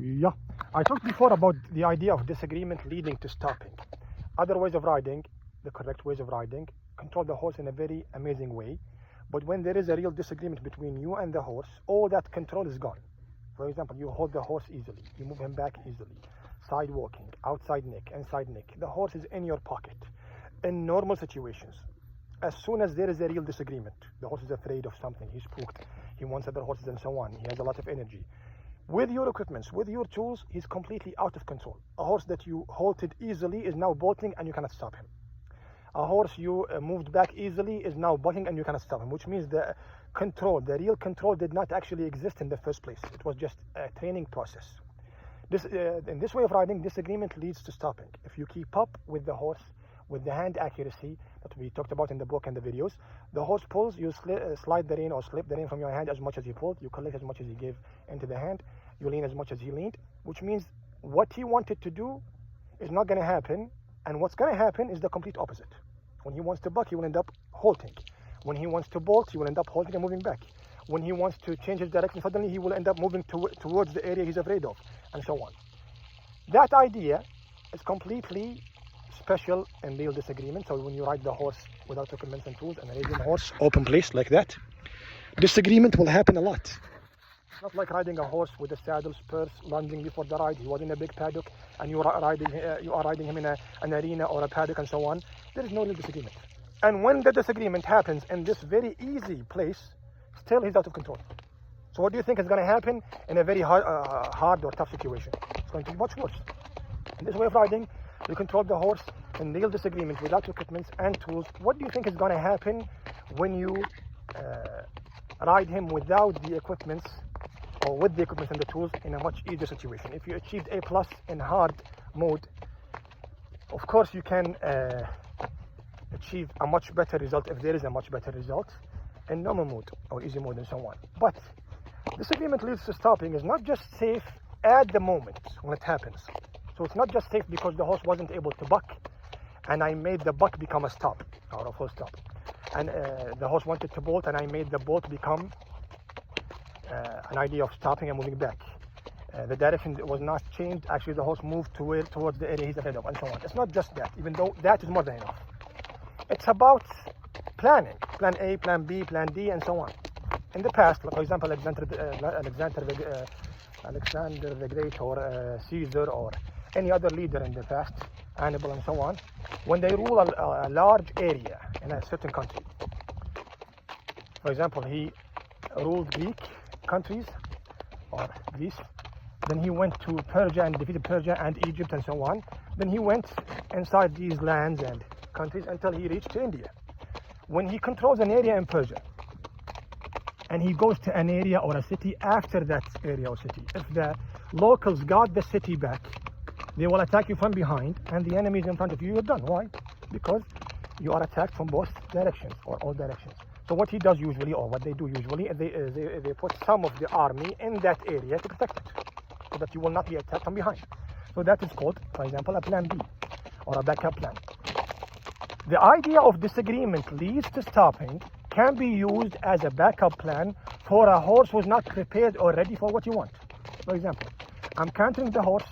Yeah. I talked before about the idea of disagreement leading to stopping. Other ways of riding, the correct ways of riding, control the horse in a very amazing way. But when there is a real disagreement between you and the horse, all that control is gone. For example, you hold the horse easily, you move him back easily, side walking, outside neck, inside neck. The horse is in your pocket. In normal situations, as soon as there is a real disagreement, the horse is afraid of something, he's spooked, he wants other horses and so on, he has a lot of energy. With your equipments, with your tools, he's completely out of control. A horse that you halted easily is now bolting and you cannot stop him. A horse you moved back easily is now bucking and you cannot stop him, which means the control, the real control did not actually exist in the first place. It was just a training process. In this way of riding, disagreement leads to stopping. If you keep up with the horse, with the hand accuracy that we talked about in the book and the videos, the horse pulls, you slide the rein or slip the rein from your hand as much as he pulled, you collect as much as he gave into the hand, you lean as much as he leaned, which means what he wanted to do is not going to happen, and what's going to happen is the complete opposite. When he wants to buck, he will end up halting. When he wants to bolt, he will end up halting and moving back. When he wants to change his direction, suddenly he will end up moving towards the area he's afraid of, and so on. That idea is completely special in real disagreement. So when you ride the horse without equipment and tools, an Arabian horse, open place like that, disagreement will happen a lot. It's not like riding a horse with the saddle, spurs, lunging before the ride. He was in a big paddock and you are riding him in an arena or a paddock and so on. There is no real disagreement. And when the disagreement happens in this very easy place, still he's out of control. So what do you think is going to happen in a very hard or tough situation? It's going to be much worse. In this way of riding, you control the horse in real disagreement without equipment and tools. What do you think is going to happen when you ride him without the equipment or with the equipment and the tools in a much easier situation? If you achieved A+ in hard mode, of course you can achieve a much better result if there is a much better result in normal mode or easy mode and so on. But disagreement leads to stopping is not just safe at the moment when it happens. So it's not just safe because the horse wasn't able to buck and I made the buck become a stop or a full stop. And the horse wanted to bolt and I made the bolt become an idea of stopping and moving back. The direction was not changed. Actually, the horse moved towards the area he's afraid of and so on. It's not just that, even though that is more than enough. It's about planning. Plan A, Plan B, Plan D, and so on. In the past, like for example, Alexander the Great or Caesar or any other leader in the past, Hannibal and so on, when they rule a large area in a certain country. For example, he ruled Greek countries or Greece. Then he went to Persia and defeated Persia and Egypt and so on. Then he went inside these lands and countries until he reached India. When he controls an area in Persia and he goes to an area or a city after that area or city, if the locals got the city back, they will attack you from behind and the enemy is in front of you, you're done. Why? Because you are attacked from both directions or all directions. So what he does usually, or what they do usually, they put some of the army in that area to protect it, so that you will not be attacked from behind. So that is called, for example, a plan B or a backup plan. The idea of disagreement leads to stopping can be used as a backup plan for a horse who's not prepared or ready for what you want. For example, I'm cantering the horse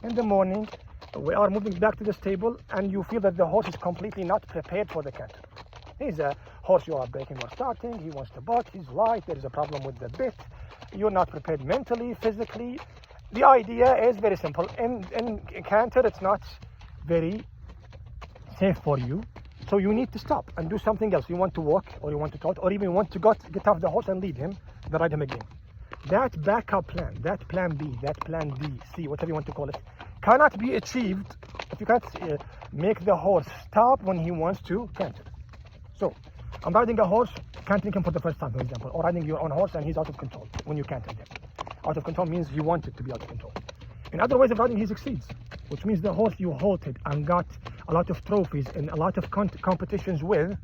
in the morning, we are moving back to the stable and you feel that the horse is completely not prepared for the canter. He's a horse you are breaking or starting, he wants to buck, he's light, there is a problem with the bit, you're not prepared mentally, physically. The idea is very simple. In canter, it's not very safe for you. So you need to stop and do something else. You want to walk or you want to trot or even you want to get off the horse and lead him, then ride him again. That backup plan, that plan B, that plan D, C, whatever you want to call it, cannot be achieved if you can't make the horse stop when he wants to canter. So I'm riding a horse, cantering him for the first time, for example, or riding your own horse and he's out of control when you canter him. Out of control means you want it to be out of control. In other ways of riding, he succeeds, which means the horse you halted and got a lot of trophies and a lot of competitions with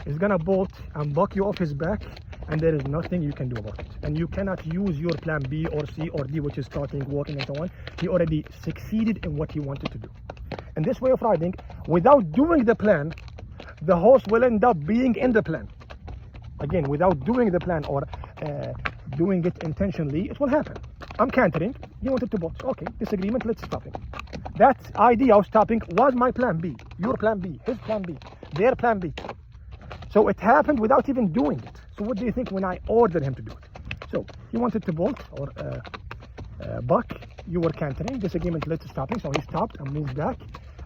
is gonna bolt and buck you off his back, and there is nothing you can do about it. And you cannot use your plan B or C or D, which is starting, walking, and so on. He already succeeded in what he wanted to do. In this way of riding, without doing the plan, the horse will end up being in the plan. Again, without doing the plan or doing it intentionally, it will happen. I'm cantering, he wanted to bolt. Okay, disagreement, let's stop him. That idea of stopping was my plan B, your plan B, his plan B, their plan B. So it happened without even doing it. So what do you think when I ordered him to do it? So he wanted to bolt or buck, you were cantering, disagreement led to stopping, so he stopped and moved back.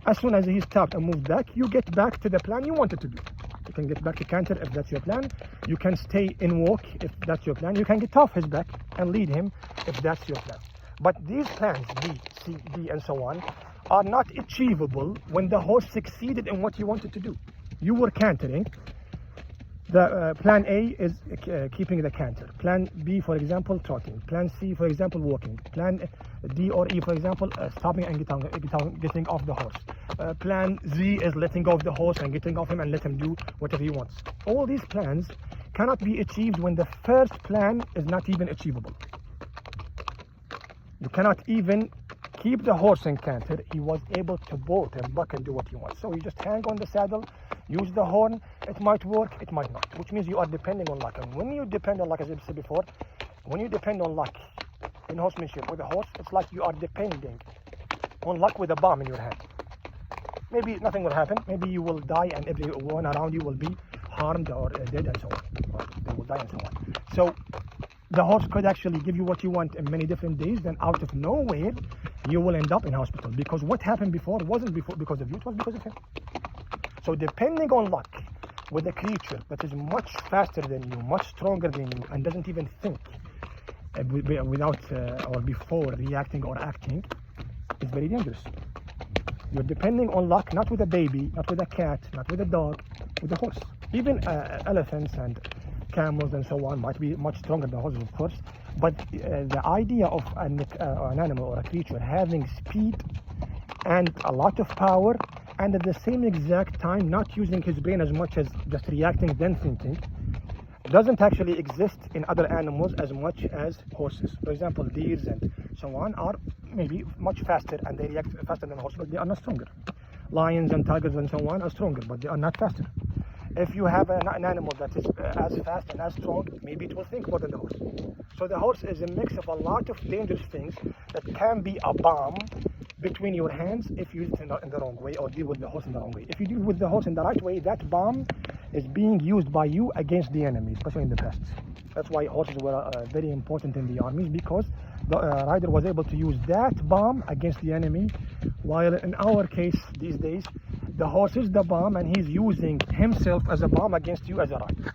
As soon as he stopped and moved back, you get back to the plan you wanted to do. You can get back to canter if that's your plan. You can stay in walk if that's your plan. You can get off his back and lead him if that's your plan. But these plans, B, C, D, and so on, are not achievable when the horse succeeded in what you wanted to do. You were cantering. The plan A is keeping the canter. Plan B, for example, trotting. Plan C, for example, walking. Plan D or E, for example, stopping and getting off the horse. Plan Z is letting go of the horse and getting off him and let him do whatever he wants. All these plans cannot be achieved when the first plan is not even achievable. You cannot even keep the horse in canter. He was able to bolt and buck and do what he wants. So you just hang on the saddle, use the horn. It might work, it might not, which means you are depending on luck. And when you depend on luck, as I said before, when you depend on luck in horsemanship with a horse, it's like you are depending on luck with a bomb in your hand. Maybe nothing will happen. Maybe you will die and everyone around you will be harmed or dead and so on. Or they will die and so on. So the horse could actually give you what you want in many different days. Then out of nowhere, you will end up in hospital. Because what happened before wasn't because of you, it was because of him. So depending on luck with a creature that is much faster than you, much stronger than you, and doesn't even think without or before reacting or acting, is very dangerous. You're depending on luck, not with a baby, not with a cat, not with a dog, with a horse. Even elephants and camels and so on might be much stronger than horses, of course. But the idea of an animal or a creature having speed and a lot of power, and at the same exact time not using his brain as much as just reacting then thinking, doesn't actually exist in other animals as much as horses. For example, deers and so on are maybe much faster and they react faster than horses, but they are not stronger. Lions and tigers and so on are stronger, but they are not faster. If you have an animal that is as fast and as strong, maybe it will think more than the horse. So the horse is a mix of a lot of dangerous things that can be a bomb between your hands if you use it in the wrong way or deal with the horse in the wrong way. If you deal with the horse in the right way, that bomb is being used by you against the enemy, especially in the past. That's why horses were very important in the armies, because the rider was able to use that bomb against the enemy, while in our case these days, the horse is the bomb and he's using himself as a bomb against you as a rider.